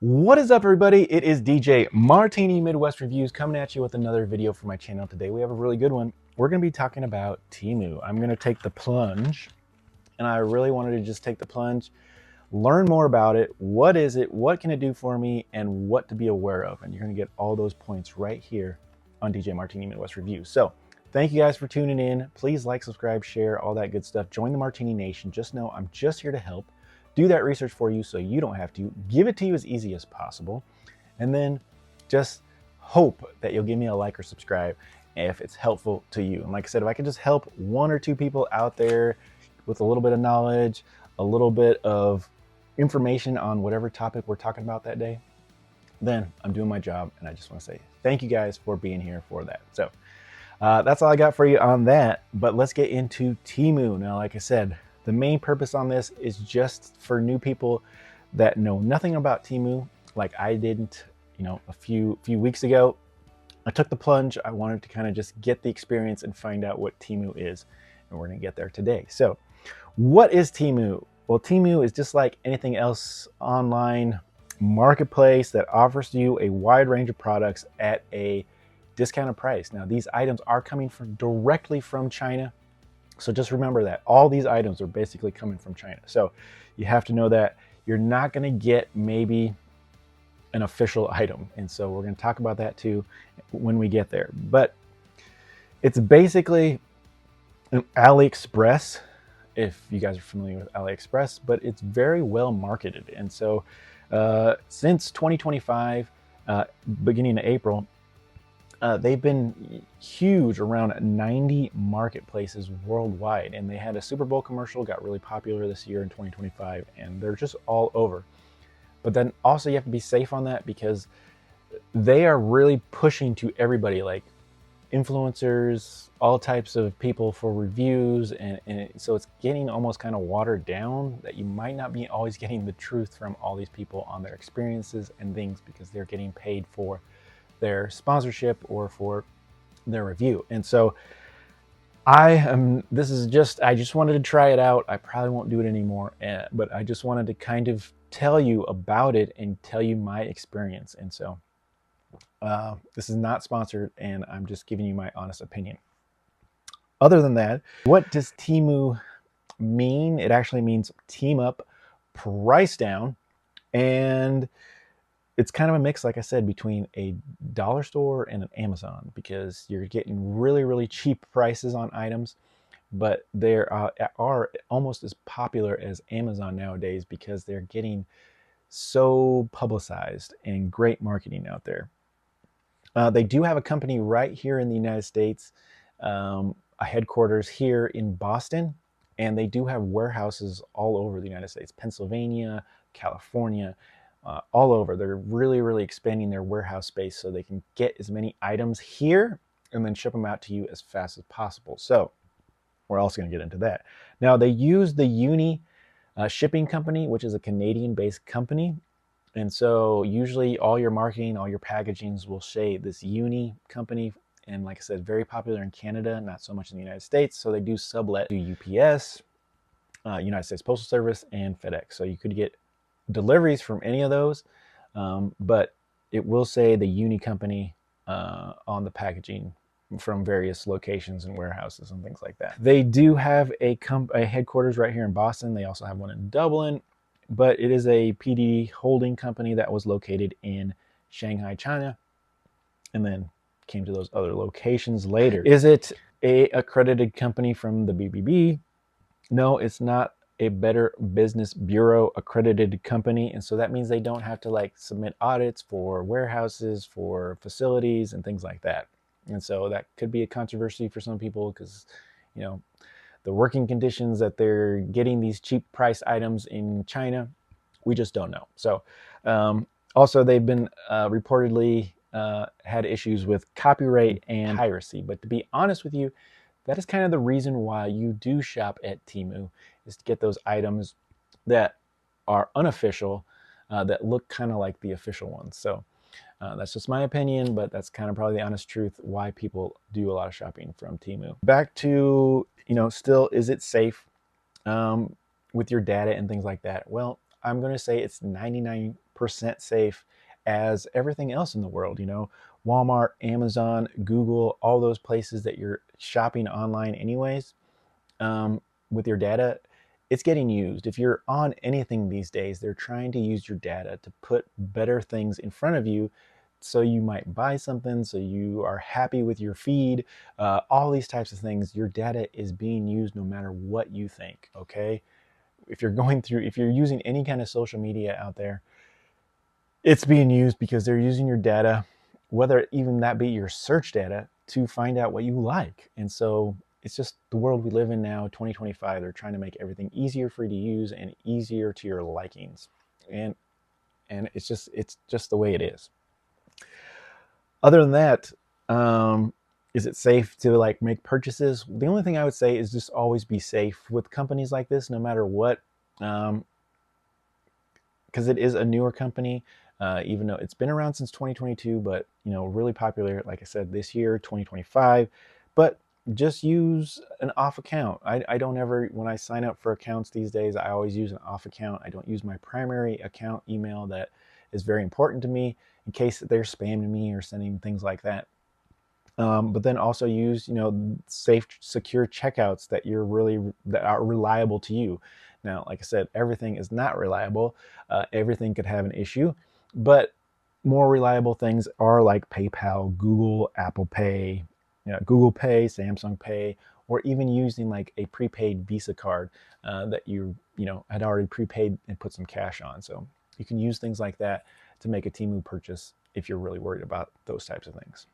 What is up, everybody? It is DJ Martini Midwest Reviews coming at you with another video for my channel. Today we have a really good one. We're going to be talking about Temu. I'm going to take the plunge, and I really wanted to just take the plunge, learn more about it. What is it? What can it do for me? And what to be aware of? And you're going to get all those points right here on DJ Martini Midwest Reviews. So thank you guys for tuning in. Please like, subscribe, share, all that good stuff. Join the Martini Nation. Just know I'm just here to help. Do that research for you so you don't have to. Give it to you as easy as possible. And then just hope that you'll give me a like or subscribe if it's helpful to you. And like I said, if I can just help one or two people out there with a little bit of knowledge, a little bit of information on whatever topic we're talking about that day, then I'm doing my job. And I just want to say thank you guys for being here for that. So that's all I got for you on that. But let's get into Temu. Now, like I said, the main purpose on this is just for new people that know nothing about Temu, like I didn't, a few weeks ago. I took the plunge. I wanted to kind of just get the experience and find out what Temu is, and we're going to get there today. So, what is Temu? Well, Temu is just like anything else online marketplace that offers you a wide range of products at a discounted price. Now, these items are coming directly from China. So just remember that all these items are basically coming from China. So you have to know that you're not going to get maybe an official item. And so we're going to talk about that too when we get there. But it's basically an AliExpress, if you guys are familiar with AliExpress, but it's very well marketed. And so since 2025, beginning of April, they've been huge around 90 marketplaces worldwide, and they had a Super Bowl commercial, got really popular this year in 2025, and they're just all over. But then also you have to be safe on that because they are really pushing to everybody, like influencers, all types of people for reviews, and so it's getting almost kind of watered down that you might not be always getting the truth from all these people on their experiences and things because they're getting paid for their sponsorship or for their review. And so I just wanted to try it out. I probably won't do it anymore, but I just wanted to kind of tell you about it and tell you my experience. And so this is not sponsored, and I'm just giving you my honest opinion. Other than that, what does Temu mean? It actually means team up, price down, and it's kind of a mix, like I said, between a dollar store and an Amazon, because you're getting really, really cheap prices on items, but they are almost as popular as Amazon nowadays because they're getting so publicized and great marketing out there. They do have a company right here in the United States, a headquarters here in Boston, and they do have warehouses all over the United States, Pennsylvania, California, all over. They're really, really expanding their warehouse space so they can get as many items here and then ship them out to you as fast as possible. So we're also going to get into that. Now, they use the Uni shipping company, which is a Canadian-based company. And so usually all your marketing, all your packagings will say this Uni company. And like I said, very popular in Canada, not so much in the United States. So they do sublet to UPS, United States Postal Service, and FedEx. So you could get deliveries from any of those, but it will say the Uni company on the packaging from various locations and warehouses and things like that. They do have a headquarters right here in Boston. They also have one in Dublin, but it is a PD holding company that was located in Shanghai, China, and then came to those other locations later. Is it a accredited company from the BBB? No, it's not a Better Business Bureau accredited company, and so that means they don't have to like submit audits for warehouses, for facilities, and things like that. And so that could be a controversy for some people because the working conditions that they're getting these cheap price items in China, we just don't know. So also they've been reportedly had issues with copyright and piracy. But to be honest with you, that is kind of the reason why you do shop at Temu, is to get those items that are unofficial, that look kind of like the official ones. So that's just my opinion, but that's kind of probably the honest truth why people do a lot of shopping from Temu. Back to, still, is it safe with your data and things like that? Well, I'm going to say it's 99% 100% safe as everything else in the world. You know, Walmart, Amazon, Google, all those places that you're shopping online anyways, with your data, it's getting used. If you're on anything these days, they're trying to use your data to put better things in front of you, so you might buy something, so you are happy with your feed, all these types of things. Your data is being used no matter what you think, okay? If you're using any kind of social media out there, it's being used because they're using your data, whether even that be your search data, to find out what you like. And so it's just the world we live in now, 2025. They're trying to make everything easier for you to use and easier to your likings. And it's just the way it is. Other than that, is it safe to like make purchases? The only thing I would say is just always be safe with companies like this, no matter what. Because it is a newer company, even though it's been around since 2022, but really popular, like I said, this year, 2025. But just use an off account. I don't ever, when I sign up for accounts these days, I always use an off account. I don't use my primary account email that is very important to me, in case they're spamming me or sending things like that. But then also use safe, secure checkouts that are reliable to you. Now, like I said, everything is not reliable. Everything could have an issue, but more reliable things are like PayPal, Google, Apple Pay, Google Pay, Samsung Pay, or even using like a prepaid Visa card that you had already prepaid and put some cash on. So you can use things like that to make a Temu purchase if you're really worried about those types of things.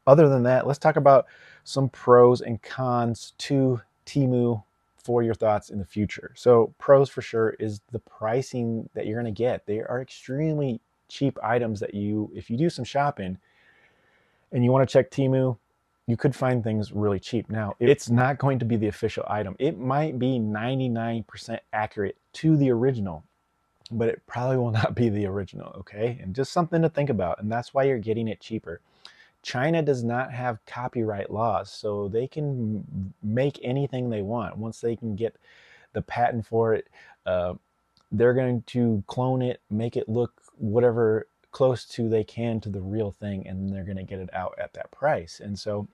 Other than that, let's talk about some pros and cons to Temu for your thoughts in the future. So pros for sure is the pricing that you're going to get. They are extremely cheap items that if you do some shopping and you want to check Temu, you could find things really cheap. Now, it's not going to be the official item. It might be 99% accurate to the original, but it probably will not be the original, okay? And just something to think about. And that's why you're getting it cheaper. China does not have copyright laws, so they can make anything they want. Once they can get the patent for it, they're going to clone it, make it look whatever close to they can to the real thing, and they're going to get it out at that price. And so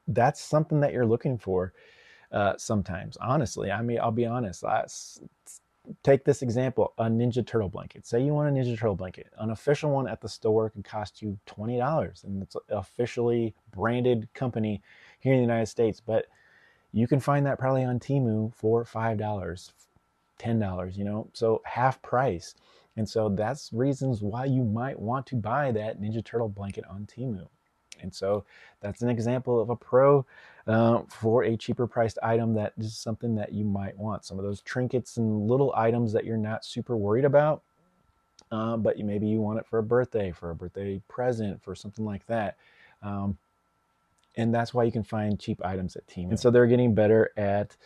that's something that you're looking for sometimes. Honestly, I mean, I'll be honest. Take this example, a Ninja Turtle blanket. Say you want a Ninja Turtle blanket. An official one at the store can cost you $20, and it's an officially branded company here in the United States. But you can find that probably on Temu for $5, $10, so half price. And so that's reasons why you might want to buy that Ninja Turtle blanket on Temu. And so that's an example of a pro for a cheaper priced item that is something that you might want. Some of those trinkets and little items that you're not super worried about, but maybe you want it for a birthday present, for something like that. And that's why you can find cheap items at Temu. And so they're getting better at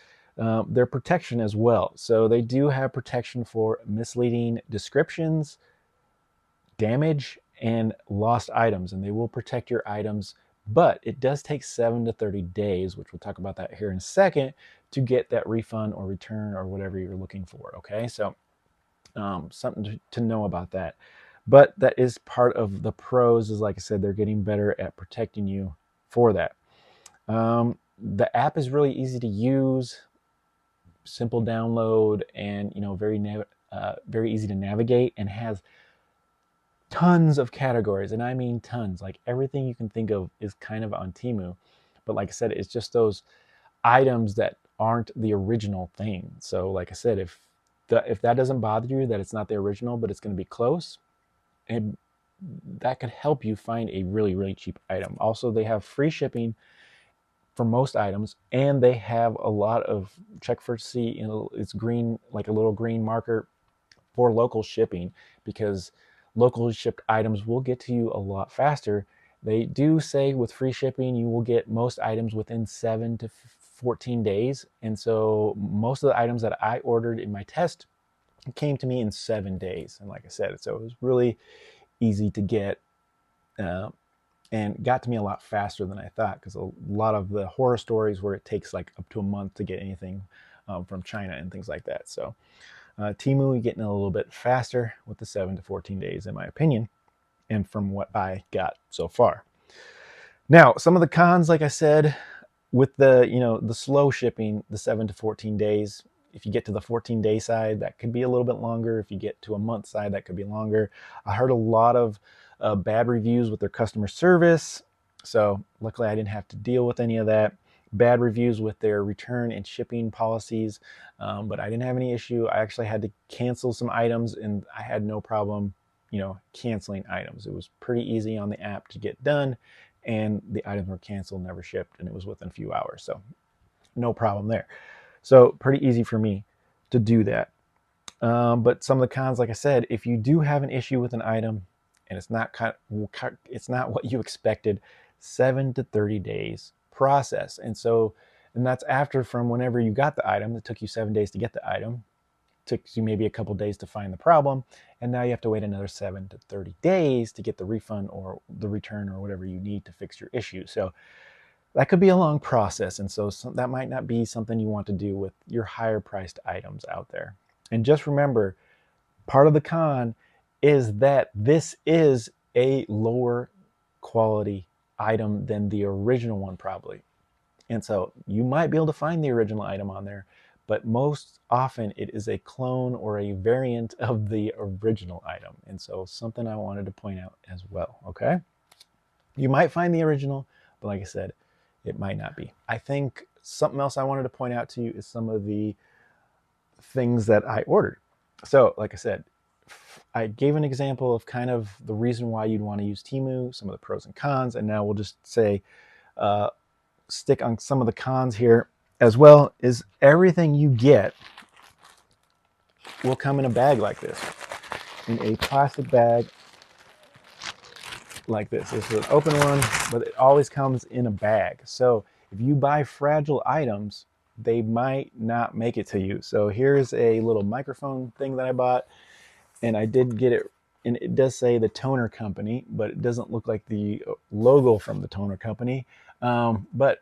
their protection as well. So they do have protection for misleading descriptions, damage, and lost items, and they will protect your items, but it does take 7 to 30 days, which we'll talk about that here in a second, to get that refund or return or whatever you're looking for. Okay, so something to know about that. But that is part of the pros, is like I said, they're getting better at protecting you for that. The app is really easy to use, simple download, and very easy to navigate, and has tons of categories, and I mean tons. Like everything you can think of is kind of on Temu. But like I said, it's just those items that aren't the original thing. So like I said, if that doesn't bother you, that it's not the original, but it's going to be close, and that could help you find a really, really cheap item. Also, they have free shipping for most items, and they have a lot of, check for see, it's green, like a little green marker for local shipping, because locally shipped items will get to you a lot faster. They do say with free shipping, you will get most items within 7 to 14 days. And so most of the items that I ordered in my test came to me in 7 days. And like I said, so it was really easy to get, and got to me a lot faster than I thought, because a lot of the horror stories where it takes like up to a month to get anything from China and things like that. So Temu, you're getting a little bit faster with the 7 to 14 days, in my opinion, and from what I got so far. Now, some of the cons, like I said, with the the slow shipping, the 7 to 14 days. If you get to the 14-day side, that could be a little bit longer. If you get to a month side, that could be longer. I heard a lot of bad reviews with their customer service, so luckily I didn't have to deal with any of that. Bad reviews with their return and shipping policies, but I didn't have any issue. I actually had to cancel some items, and I had no problem, canceling items. It was pretty easy on the app to get done, and the items were canceled, never shipped, and it was within a few hours. So no problem there. So pretty easy for me to do that. But some of the cons, like I said, if you do have an issue with an item and it's not what you expected, 7 to 30 days process. And that's after from whenever you got the item. It took you 7 days to get the item. Took you maybe a couple days to find the problem, and now you have to wait another 7 to 30 days to get the refund or the return or whatever you need to fix your issue. So that could be a long process, and so that might not be something you want to do with your higher priced items out there. And just remember, part of the con is that this is a lower quality item than the original one, probably. And so you might be able to find the original item on there, but most often it is a clone or a variant of the original item. And so something I wanted to point out as well, okay? You might find the original, but like I said, it might not be. I think something else I wanted to point out to you is some of the things that I ordered. So like I said, I gave an example of kind of the reason why you'd want to use Temu, some of the pros and cons, and now we'll just say, stick on some of the cons here as well. Is everything you get will come in a bag like this, in a plastic bag like this. This is an open one, but it always comes in a bag. So if you buy fragile items, they might not make it to you. So here's a little microphone thing that I bought, and I did get it, and it does say the Toner Company, but it doesn't look like the logo from the Toner Company. But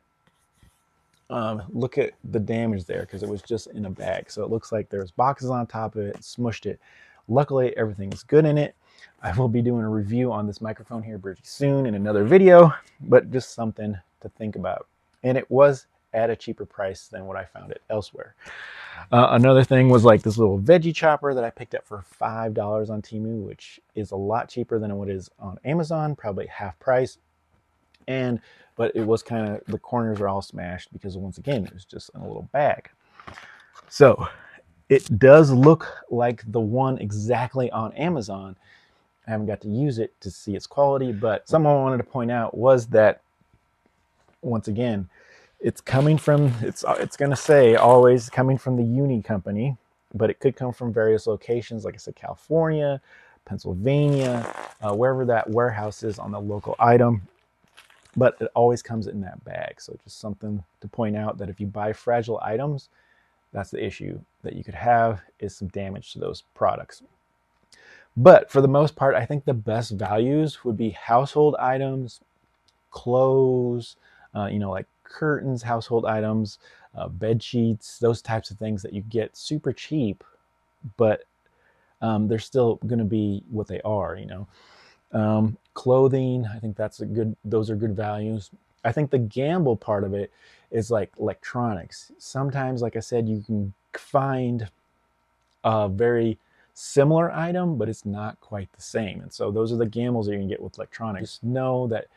look at the damage there, because it was just in a bag. So it looks like there's boxes on top of it, smushed it. Luckily, everything is good in it. I will be doing a review on this microphone here pretty soon in another video, but just something to think about. And it was at a cheaper price than what I found it elsewhere. Another thing was like this little veggie chopper that I picked up for $5 on Temu, which is a lot cheaper than what it is on Amazon, probably half price. But it was kind of, the corners are all smashed because once again, it was just in a little bag. So it does look like the one exactly on Amazon. I haven't got to use it to see its quality, but something I wanted to point out was that, once again, it's coming from, it's going to say always coming from the Uni company, but it could come from various locations, like I said, California, Pennsylvania, wherever that warehouse is on the local item. But it always comes in that bag. So just something to point out, that if you buy fragile items, that's the issue that you could have, is some damage to those products. But for the most part, I think the best values would be household items, clothes, like curtains, household items, bed sheets, those types of things that you get super cheap, but they're still going to be what they are, clothing, I think those are good values. I think the gamble part of it is like electronics. Sometimes, like I said, you can find a very similar item, but it's not quite the same. And so those are the gambles that you can get with electronics. Just know that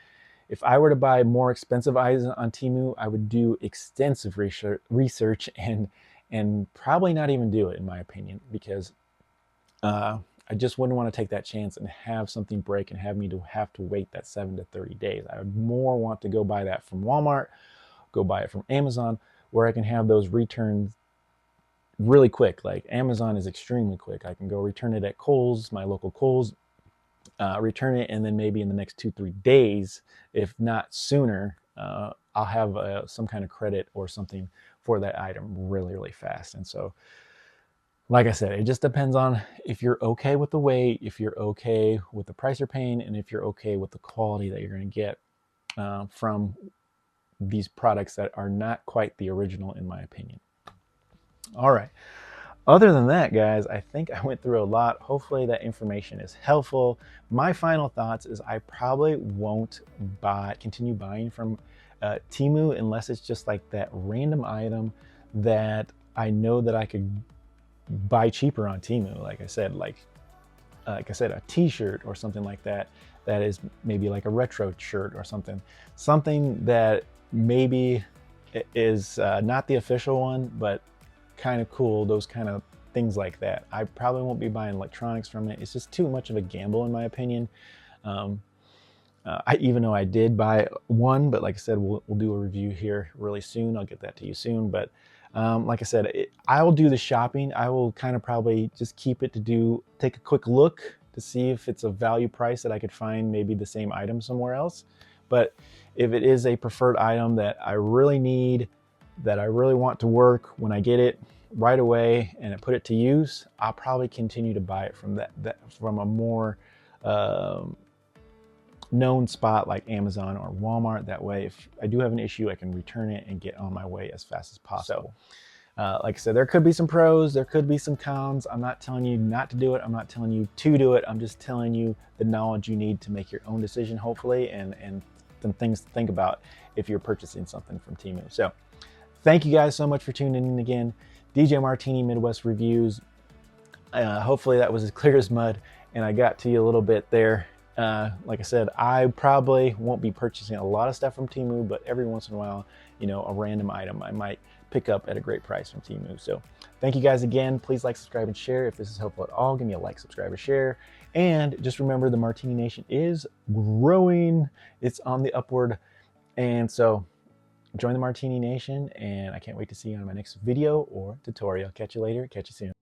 if I were to buy more expensive items on Temu, I would do extensive research and probably not even do it, in my opinion, because I just wouldn't want to take that chance and have something break and have me to have to wait that 7 to 30 days. I would more want to go buy that from Walmart, go buy it from Amazon, where I can have those returns really quick. Like Amazon is extremely quick. I can go return it at Kohl's, my local Kohl's, return it, and then maybe in the next 2-3 days, if not sooner, I'll have some kind of credit or something for that item really, really fast. And so, like I said, it just depends on if you're okay with the weight, if you're okay with the price you're paying, and if you're okay with the quality that you're going to get from these products that are not quite the original, in my opinion. All right. Other than that, guys, I think I went through a lot. Hopefully that information is helpful. My final thoughts is I probably won't continue buying from Temu unless it's just like that random item that I know that I could buy cheaper on Temu. Like I said, a t-shirt or something like that, that is maybe like a retro shirt or something that maybe is not the official one, but kind of cool, those kind of things like that. I probably won't be buying electronics from it. It's just too much of a gamble in my opinion. Even though I did buy one, but like I said, we'll do a review here really soon. I'll get that to you soon. But like I said, I will do the shopping. I will kind of probably just keep it to take a quick look to see if it's a value price that I could find maybe the same item somewhere else. But if it is a preferred item that I really need, that I really want to work when I get it right away and I put it to use, I'll probably continue to buy it from from a more known spot like Amazon or Walmart. That way, if I do have an issue, I can return it and get on my way as fast as possible. Like I said, there could be some pros, there could be some cons. I'm not telling you not to do it. I'm not telling you to do it. I'm just telling you the knowledge you need to make your own decision, hopefully, and some things to think about if you're purchasing something from Temu. So thank you guys so much for tuning in again. DJ Martini Midwest Reviews. Hopefully that was as clear as mud and I got to you a little bit there. Like I said, I probably won't be purchasing a lot of stuff from Temu, but every once in a while, you know, a random item I might pick up at a great price from Temu. So thank you guys again. Please like, subscribe, and share. If this is helpful at all, give me a like, subscribe, or share. And just remember, the Martini Nation is growing. It's on the upward. And so join the Martini Nation, and I can't wait to see you on my next video or tutorial. Catch you later. Catch you soon.